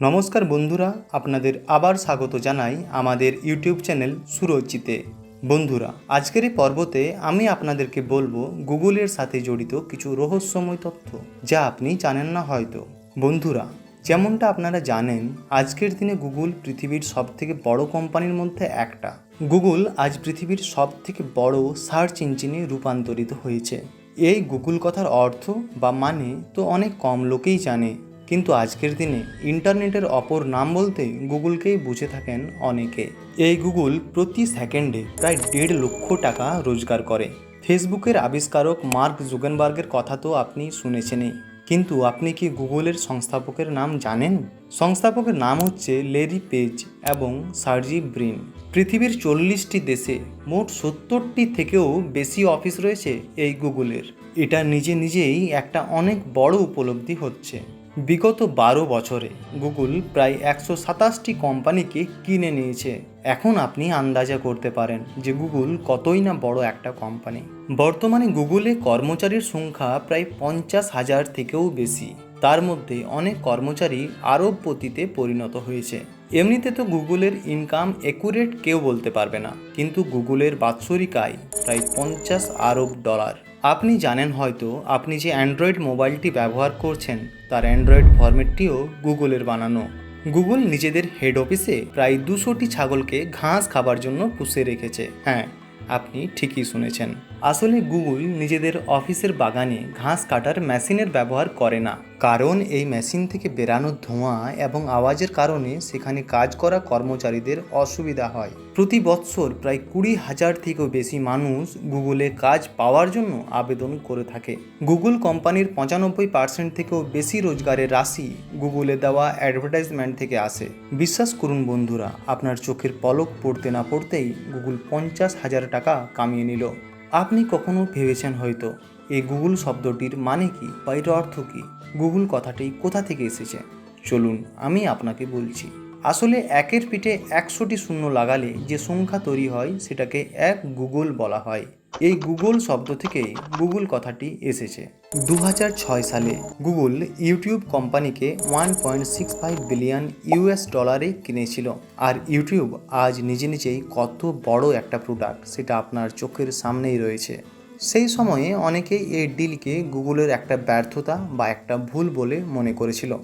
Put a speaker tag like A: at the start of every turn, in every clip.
A: নমস্কার বন্ধুরা, আপনাদের আবার স্বাগত জানাই আমাদের ইউটিউব চ্যানেল সুরজিতে। বন্ধুরা, আজকের এই পর্বতে আমি আপনাদেরকে বলবো গুগলের সাথে জড়িত কিছু রহস্যময় তথ্য যা আপনি জানেন না হয়তো। বন্ধুরা, যেমনটা আপনারা জানেন, আজকের দিনে গুগল পৃথিবীর সবথেকে বড় কোম্পানির মধ্যে একটা। গুগল আজ পৃথিবীর সবথেকে বড় সার্চ ইঞ্জিনে রূপান্তরিত হয়েছে। এই গুগল কথার অর্থ বা মানে তো অনেক কম লোকেই জানে, কিন্তু আজকের দিনে ইন্টারনেটের অপর নাম বলতে গুগলকেই বুঝে থাকেন অনেকে। এই গুগল প্রতি সেকেন্ডে প্রায় 1.5 লক্ষ টাকা রোজগার করে। ফেসবুকের আবিষ্কারক মার্ক জুকেনবার্গের কথা তো আপনি শুনেছেনই, কিন্তু আপনি কি গুগলের সংস্থাপকের নাম জানেন? সংস্থাপকের নাম হচ্ছে ল্যারি পেজ এবং সার্জি ব্রিন। পৃথিবীর 40টি দেশে মোট 70টি থেকেও বেশি অফিস রয়েছে এই গুগলের। এটা নিজে নিজেই একটা অনেক বড় উপলব্ধি হচ্ছে। বিগত 12 বছরে গুগল প্রায় 127টি কোম্পানিকে কিনে নিয়েছে। এখন আপনি আন্দাজা করতে পারেন যে গুগল কতই না বড় একটা কোম্পানি। বর্তমানে গুগলে কর্মচারীর সংখ্যা প্রায় 50,000 থেকেও বেশি। তার মধ্যে অনেক কর্মচারী আরবপতিতে পরিণত হয়েছে। এমনিতে তো গুগলের ইনকাম অ্যাকুরেট কেউ বলতে পারবে না, কিন্তু গুগলের বাৎসরিক আয় প্রায় 50 আরব ডলার। আপনি জানেন হয়তো, আপনি যে অ্যান্ড্রয়েড মোবাইলটি ব্যবহার করছেন তার অ্যান্ড্রয়েড ফরম্যাটটিও গুগলের বানানো। গুগল নিজেদের হেড অফিসে প্রায় 200টি ছাগলকে ঘাস খাবার জন্য পুষে রেখেছে। হ্যাঁ, আপনি ঠিকই শুনেছেন। আসলে গুগল নিজেদের অফিসের বাগানে ঘাস কাটার মেশিনের ব্যবহার করে না, কারণ এই মেশিন থেকে বেরানো ধোঁয়া এবং আওয়াজের কারণে সেখানে কাজ করা কর্মচারীদের অসুবিধা হয়। প্রতি বৎসর প্রায় 20,000 থেকেও বেশি মানুষ গুগলে কাজ পাওয়ার জন্য আবেদন করে থাকে। গুগল কোম্পানির 95% থেকেও বেশি রোজগারের রাশি গুগলে দেওয়া অ্যাডভার্টাইজমেন্ট থেকে আসে। বিশ্বাস করুন বন্ধুরা, আপনার চোখের পলক পড়তে না পড়তেই গুগল 50,000 টাকা কামিয়ে নিল। আপনি কখনো ভেবেছেন হয়তো এই গুগল শব্দটির মানে কি বা এর অর্থ কী? গুগল কথাটি কোথা থেকে এসেছে? চলুন আমি আপনাকে বলছি। আসলে একের পিঠে 100টি শূন্য লাগালে যে সংখ্যা তৈরি হয় সেটাকে এক গুগল বলা হয়। এই গুগল শব্দ থেকেই গুগল কথাটি এসেছে। 2006 সালে গুগল ইউটিউব কোম্পানিকে 1.65 বিলিয়ন ইউএস ডলারে কিনেছিল। আর ইউটিউব আজ নিজে নিজেই কত বড় একটা প্রোডাক্ট সেটা আপনার চোখের সামনেই রয়েছে। সেই সময়ে অনেকেই এই ডিলকে গুগলের একটা ব্যর্থতা বা একটা ভুল বলে মনে করেছিল।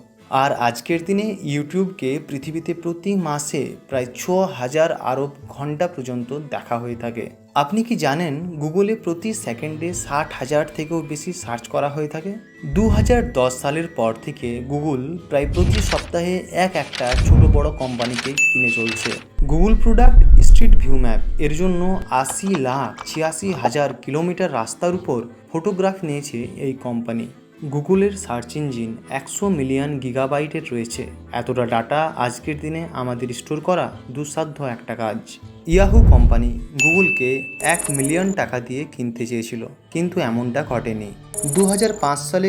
A: আর আজকের দিনে ইউটিউবকে পৃথিবীতে প্রতি মাসে প্রায় 6,000 আরব ঘন্টা পর্যন্ত দেখা হয়ে থাকে। আপনি কি জানেন গুগলে প্রতি সেকেন্ডে 60,000 থেকেও বেশি সার্চ করা হয়ে থাকে? 2010 সালের পর থেকে গুগল প্রায় প্রতি সপ্তাহে একটা ছোট বড় কোম্পানিকে কিনে চলছে। Google product street view map এর জন্য 80,86,000 কিলোমিটার রাস্তার উপর ফটোগ্রাফ নিয়েছে এই কোম্পানি। গুগলের সার্চ ইঞ্জিন 100 মিলিয়ন গিগাবাইটের রয়েছে। এতটা ডাটা আজকের দিনে আমাদের স্টোর করা দুঃসাধ্য একটা কাজ। ইয়াহু কোম্পানি গুগলকে 1 মিলিয়ন টাকা দিয়ে কিনতে চেয়েছিল, কিন্তু এমনটা ঘটেনি। 2005 সালে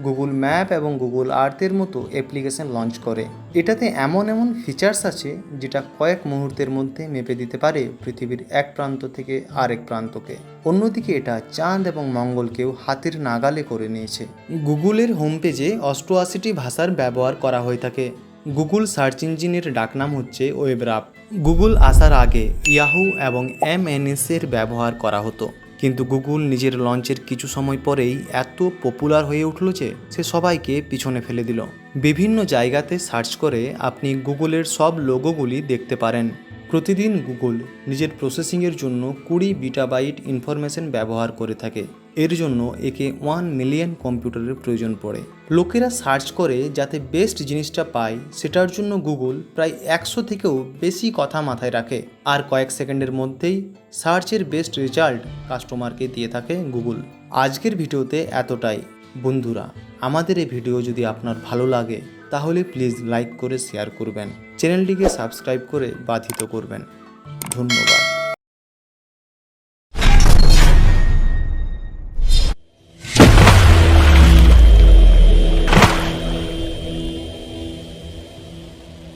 A: গুগল ম্যাপ এবং গুগল আর্থের মতো অ্যাপ্লিকেশন লঞ্চ করে। এটাতে এমন ফিচার্স আছে যেটা কয়েক মুহূর্তের মধ্যে মেপে দিতে পারে পৃথিবীর এক প্রান্ত থেকে আরেক প্রান্তকে। অন্যদিকে এটা চাঁদ এবং মঙ্গলকেও হাতের নাগালে করে নিয়েছে। গুগলের হোম পেজে 88টি ভাষার ব্যবহার করা হয়ে থাকে। গুগল সার্চ ইঞ্জিনের ডাকনাম হচ্ছে ওয়েব রাপ। গুগল আসার আগে ইয়াহু এবং এমএনএস এর ব্যবহার করা হতো, কিন্তু গুগল নিজের লঞ্চের কিছু সময় পরেই এত পপুলার হয়ে উঠল যে সে সবাইকে পিছনে ফেলে দিল। বিভিন্ন জায়গাতে সার্চ করে আপনি গুগলের সব লোগোগুলি দেখতে পারেন। প্রতিদিন গুগল নিজের প্রসেসিংয়ের জন্য 20 বিটাবাইট ইনফরমেশন ব্যবহার করে থাকে। এর জন্য একে 1 মিলিয়ন কম্পিউটারের প্রয়োজন পড়ে। লোকেরা সার্চ করে যাতে বেস্ট জিনিসটা পায়, সেটার জন্য গুগল প্রায় 100 থেকেও বেশি কথা মাথায় রাখে। আর কয়েক সেকেন্ডের মধ্যেই সার্চের বেস্ট রেজাল্ট কাস্টমারকে দিয়ে থাকে গুগল। আজকের ভিডিওতে এতটাই। বন্ধুরা, আমাদের এই ভিডিও যদি আপনার ভালো লাগে তাহলে প্লিজ লাইক করে শেয়ার করবেন, চ্যানেলটিকে সাবস্ক্রাইব করে বাধিত করবেন। ধন্যবাদ।